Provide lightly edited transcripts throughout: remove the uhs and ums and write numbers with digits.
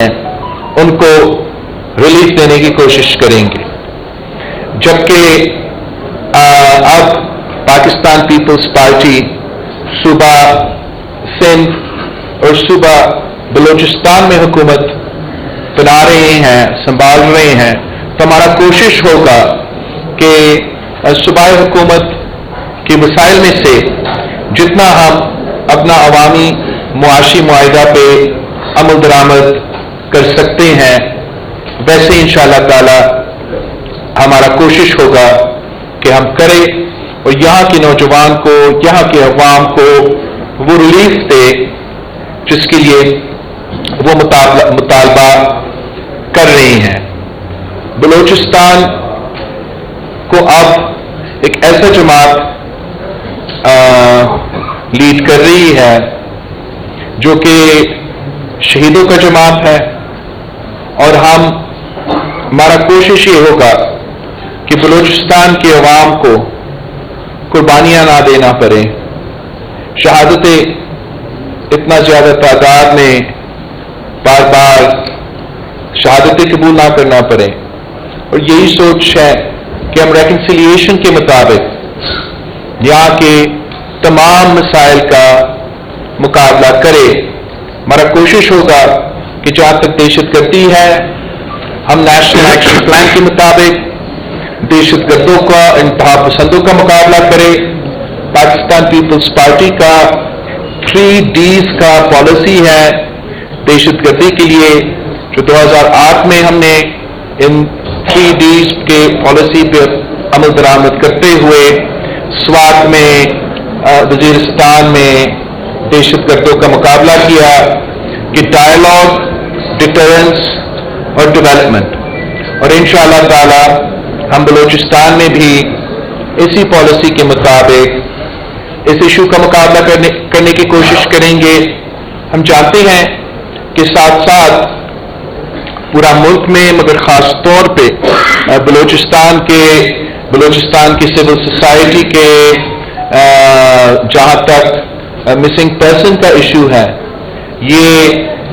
ان کو ریلیف دینے کی کوشش کریں گے، جبکہ اب پاکستان پیپلز پارٹی صوبہ سندھ اور صوبہ بلوچستان میں حکومت بنا رہے ہیں، سنبھال رہے ہیں، تو ہمارا کوشش ہوگا کہ صوبائی حکومت کے مسائل میں سے جتنا ہم اپنا عوامی معاشی معاہدہ پہ عمل درآمد کر سکتے ہیں ویسے انشاءاللہ تعالی ہمارا کوشش ہوگا کہ ہم کریں اور یہاں کے نوجوان کو، یہاں کے عوام کو وہ ریلیف دے جس کے لیے وہ مطالبہ کر رہے ہیں۔ بلوچستان کو اب ایک ایسا جماعت لیڈ کر رہی ہے جو کہ شہیدوں کا جماعت ہے، اور ہمارا کوشش یہ ہوگا کہ بلوچستان کے عوام کو قربانیاں نہ دینا پڑے، شہادتیں اتنا زیادہ تعداد میں بار بار شہادتیں قبول نہ کرنا پڑے، اور یہی سوچ ہے کہ ہم ریکنسیلیشن کے مطابق یہاں کے تمام مسائل کا مقابلہ کرے۔ ہمارا کوشش ہوگا کہ جہاں تک دہشت گردی ہے ہم نیشنل ایکشن پلان کے مطابق دہشت گردوں کا، انتہا پسندوں کا مقابلہ کرے۔ پاکستان پیپلز پارٹی کا 3Ds کا پالیسی ہے دہشت گردی کے لیے، جو 2008 میں ہم نے ان 3Ds کے پالیسی پہ عمل درآمد کرتے ہوئے سوات میں، وزیرستان میں دہشت گردوں کا مقابلہ کیا کہ ڈائیلاگ، ڈیٹرنس اور ڈیولپمنٹ، اور انشاءاللہ تعالی ہم بلوچستان میں بھی اسی پالیسی کے مطابق اس ایشو کا مقابلہ کرنے کی کوشش کریں گے۔ ہم چاہتے ہیں کہ ساتھ ساتھ پورا ملک میں، مگر خاص طور پہ بلوچستان کی سول سوسائٹی کے جہاں تک مسنگ پرسن کا ایشو ہے، یہ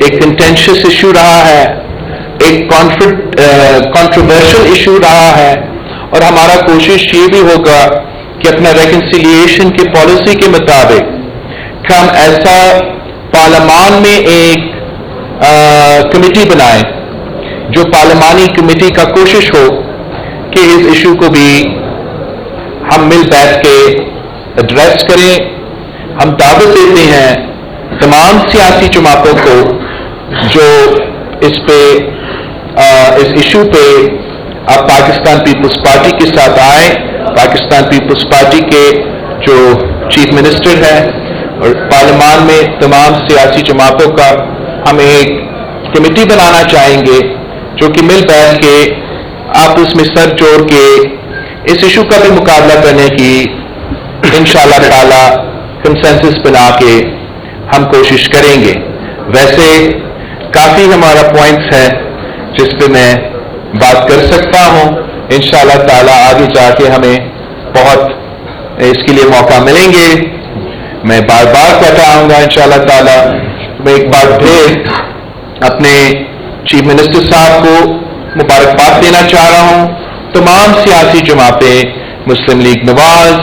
ایک کنٹینشس ایشو رہا ہے، ایک کنٹروورشل ایشو رہا ہے، اور ہمارا کوشش یہ بھی ہوگا کہ اپنا ریکنسیلیشن کی پالیسی کے مطابق کہ ہم ایسا پارلیمان میں ایک کمیٹی بنائیں جو پارلیمانی کمیٹی کا کوشش ہو کہ اس ایشو کو بھی ہم مل بیٹھ کے ایڈریس کریں۔ ہم دعوت دیتے ہیں تمام سیاسی جماعتوں کو جو اس ایشو پہ آپ پاکستان پیپلز پارٹی کے ساتھ آئیں۔ پاکستان پیپلز پارٹی کے جو چیف منسٹر ہیں اور پارلیمان میں تمام سیاسی جماعتوں کا ہم ایک کمیٹی بنانا چاہیں گے جو کہ مل بیٹھ کے آپس میں سر جوڑ کے اس ایشو کا بھی مقابلہ کرنے کی انشاءاللہ تعالی کنسنسس بنا کے ہم کوشش کریں گے۔ ویسے کافی ہمارا پوائنٹس ہے جس پہ میں بات کر سکتا ہوں، انشاءاللہ تعالی آگے جا کے ہمیں بہت اس کے لیے موقع ملیں گے۔ میں بار بار کہتا ہوں گا انشاءاللہ تعالی، میں ایک بار پھر اپنے چیف منسٹر صاحب کو مبارکباد دینا چاہ رہا ہوں۔ تمام سیاسی جماعتیں، مسلم لیگ نواز،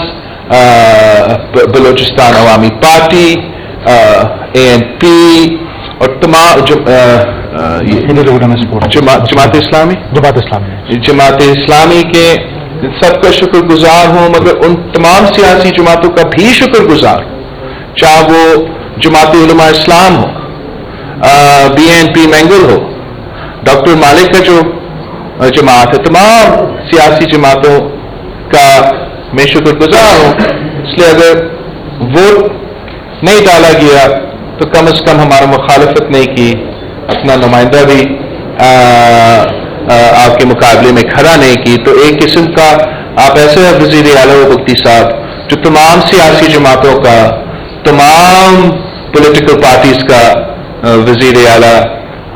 بلوچستان عوامی پارٹی، ANP اور تمام جماعت اسلامی کے سب کا شکر گزار ہوں، مگر ان تمام سیاسی جماعتوں کا بھی شکر گزار ہوں، چاہے وہ جماعت علماء اسلام ہو، BNP مینگل ہو، ڈاکٹر مالک کا جو جماعت ہے، تمام سیاسی جماعتوں کا میں شکر گزار ہوں۔ اس لیے اگر ووٹ نہیں ڈالا گیا تو کم از کم ہمارا مخالفت نہیں کی، اپنا نمائندہ بھی آپ کے مقابلے میں کھڑا نہیں کی، تو ایک قسم کا آپ ایسے وزیر اعلیٰ بگٹی صاحب جو تمام سیاسی جماعتوں کا، تمام پولیٹیکل پارٹیز کا وزیر اعلیٰ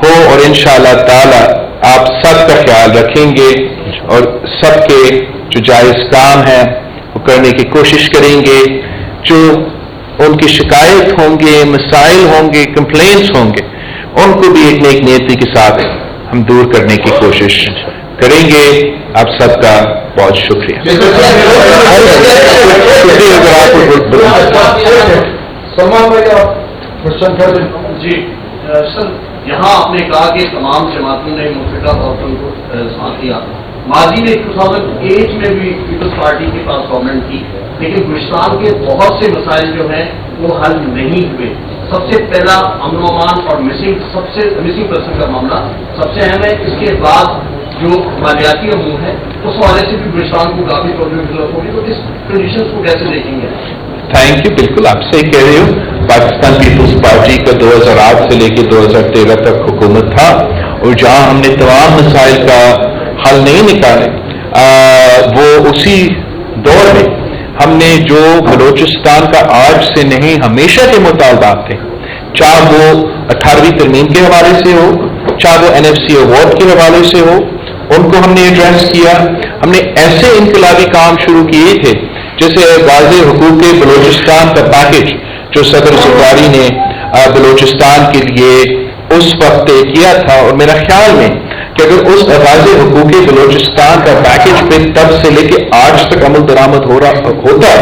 ہو، اور انشاءاللہ تعالی آپ سب کا خیال رکھیں گے اور سب کے جو جائز کام ہیں وہ کرنے کی کوشش کریں گے، جو ان کی شکایت ہوں گے، مسائل ہوں گے، کمپلینٹس ہوں گے، ان کو بھی ایک نیک نیتی کے ساتھ ہم دور کرنے کی کوشش کریں گے. آپ سب کا بہت شکریہ. جی سر، یہاں آپ نے کہا کہ تمام جماعتوں نے منفقہ طور پر ان کو ساتھ دیا. ماضی میں 2008 میں بھی پیپلز پارٹی کے پاس گورنمنٹ تھی، لیکن گلستان کے بہت سے مسائل جو ہیں وہ حل نہیں ہوئے. سب سے پہلا امن و امان اور مسنگ پرسن کا معاملہ سب سے اہم ہے. اس کے بعد جو مالیاتی امور ہے اس حوالے سے بھی گلستان کو کافی پرابلم ہوگی. تو اس کنڈیشنز کو کیسے دیکھیں گے؟ Thank you. بالکل آپ سے کہہ رہے ہو. پاکستان پیپلز پارٹی کا 2008 سے لے کے 2013 تک حکومت تھا، اور جہاں ہم نے تمام مسائل کا حل نہیں نکالے، وہ اسی دور میں ہم نے جو بلوچستان کا آج سے نہیں ہمیشہ کے مطالبات تھے، چاہے وہ 18ویں ترمیم کے حوالے سے ہو، چاہے وہ NFC ایوارڈ کے حوالے سے ہو، ان کو ہم نے ایڈریس کیا. ہم نے ایسے انقلابی کام شروع کیے تھے جیسے واضح حقوق بلوچستان کا پیکج جو صدر زرداری نے بلوچستان کے لیے اس وقت طے کیا تھا. اور میرا خیال میں کہ اگر اس واضح حقوق بلوچستان کا پیکج پہ تب سے لے کے آج تک عمل درآمد ہو رہا ہوتا،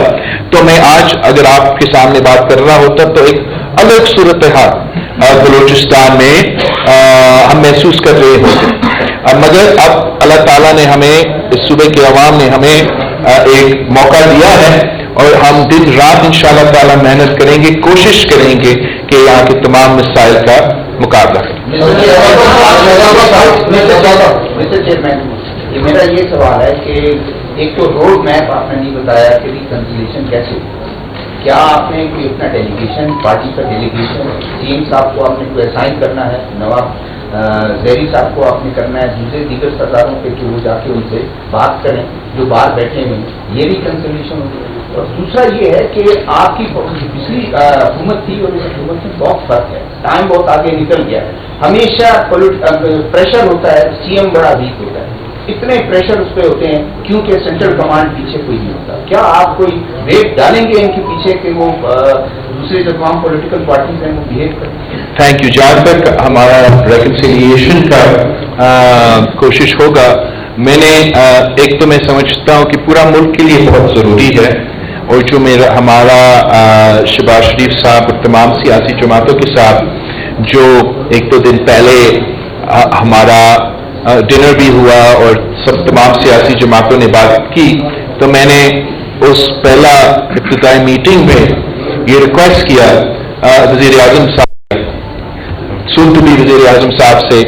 تو میں آج اگر آپ کے سامنے بات کر رہا ہوتا تو ایک الگ صورتحال بلوچستان میں ہم محسوس کر رہے ہوتے. مگر اب اللہ تعالیٰ نے ہمیں، اس صوبے کے عوام نے ہمیں ایک موقع دیا ہے، اور ہم دن رات انشاءاللہ تعالیٰ محنت کریں گے، کوشش کریں گے کہ یہاں کے تمام مسائل کا مقابلہ کریں. میرا یہ سوال ہے کہ ایک تو روڈ میپ آپ نے نہیں بتایا کہ ریکنسیلیشن کیسے، کیا آپ نے کوئی اپنا ڈیلیگیشن، پارٹی کا ڈیلیگیشن CM صاحب کو آپ نے کوئی اسائن کرنا ہے، نواب زہری صاحب کو آپ نے کرنا ہے، دوسرے دیگر سرداروں کے جو جا کے ان سے بات کریں جو باہر بیٹھے ہوئے، یہ ریکنسیلیشن ہوگی. اور دوسرا یہ ہے کہ آپ کی پچھلی حکومت تھی اور اس حکومت میں بہت فرق ہے، ٹائم بہت آگے نکل گیا ہے. ہمیشہ پریشر ہوتا ہے، CM بڑا ویک ہوتا ہے، اتنے پریشر اس پہ ہوتے ہیں کیونکہ سینٹرل کمانڈ پیچھے کوئی نہیں ہوتا. کیا آپ کوئی ویٹ ڈالیں گے ان کے پیچھے کہ وہ دوسرے جو تمام پولیٹیکل پارٹیز ہیں وہ بہیو کریں؟ Thank you. جہاں تک ہمارا ریکنسیلیشن کا کوشش ہوگا، میں نے ایک تو میں سمجھتا ہوں کہ پورا ملک کے لیے بہت ضروری ہے، اور جو ہمارا شہباز شریف صاحب اور تمام سیاسی جماعتوں کے ساتھ جو ایک دو دن پہلے ہمارا ڈنر بھی ہوا اور سب تمام سیاسی جماعتوں نے بات کی، تو میں نے اس پہلا ابتدائی میٹنگ میں یہ ریکویسٹ کیا وزیر اعظم صاحب، سون ٹو بی وزیر اعظم صاحب سے،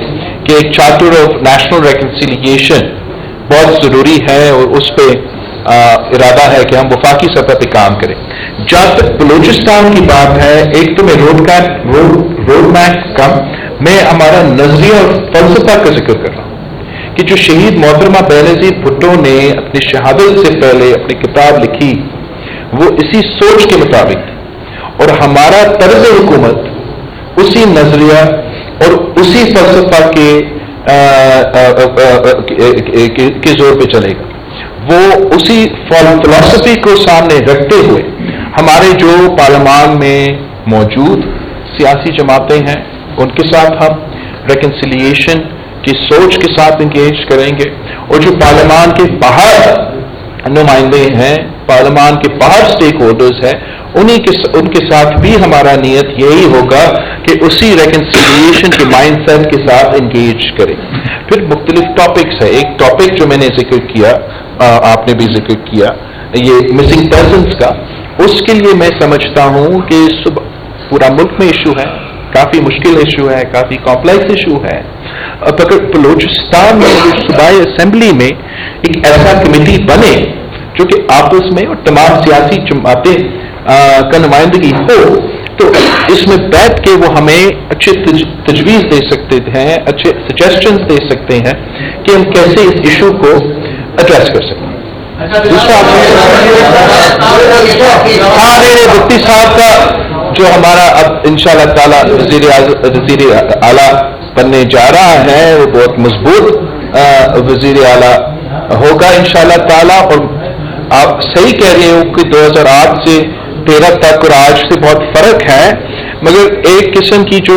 کہ ایک چارٹر آف نیشنل ریکنسیلیشن بہت ضروری ہے، اور اس پہ ارادہ ہے کہ ہم وفاقی سطح پہ کام کریں. جہاں تک بلوچستان کی بات ہے، ایک تو میں روڈ میپ کا میں ہمارا نظریہ اور فلسفہ کا ذکر کر رہا ہوں کہ جو شہید محترمہ بینظیر بھٹو نے اپنی شہادت سے پہلے اپنی کتاب لکھی وہ اسی سوچ کے مطابق تھی، اور ہمارا طرز حکومت اسی نظریہ اور اسی فلسفہ کے زور پہ چلے گا. وہ اسی فلسفی کو سامنے رکھتے ہوئے ہمارے جو پارلیمان میں موجود سیاسی جماعتیں ہیں ان کے ساتھ ہم ریکنسیلیشن کی سوچ کے ساتھ انگیج کریں گے، اور جو پارلیمان کے باہر نمائندے ہیں، پارلیمان کے باہر سٹیک ہولڈرز ہیں، ان کے ساتھ بھی ہمارا نیت یہی ہوگا کہ اسی ریکنسیلیشن کے مائنڈ سیٹ کے ساتھ انگیج کریں. پھر مختلف ٹاپکس ہے. ایک ٹاپک جو میں نے ذکر کیا، آپ نے بھی ذکر کیا، یہ مسنگ پرسنس کا، اس کے لیے میں سمجھتا ہوں کہ پورا ملک میں ایشو ہے، کافی مشکل ایشو ہے، کافی کمپلیکس ایشو ہے. اب اگر بلوچستان میں صوبائی اسمبلی میں ایک ایسا کمیٹی بنے جو کہ آپس میں اور تمام سیاسی جماعتیں کا نمائندگی ہو، تو اس میں بیٹھ کے وہ ہمیں اچھے تجویز دے سکتے ہیں، اچھے سجیسشنز دے سکتے ہیں کہ ہم کیسے اس ایشو کو ایڈریس کر سکیں. دوسرا مفتی صاحب کا جو ہمارا اب انشاءاللہ تعالی وزیر اعلیٰ بننے جا رہا ہے، وہ بہت مضبوط وزیر اعلیٰ ہوگا انشاءاللہ تعالی. اور آپ صحیح کہہ رہے ہو کہ 2008 سے 13 تک اور آج سے بہت فرق ہے، مگر ایک قسم کی جو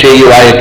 JUI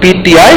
PTI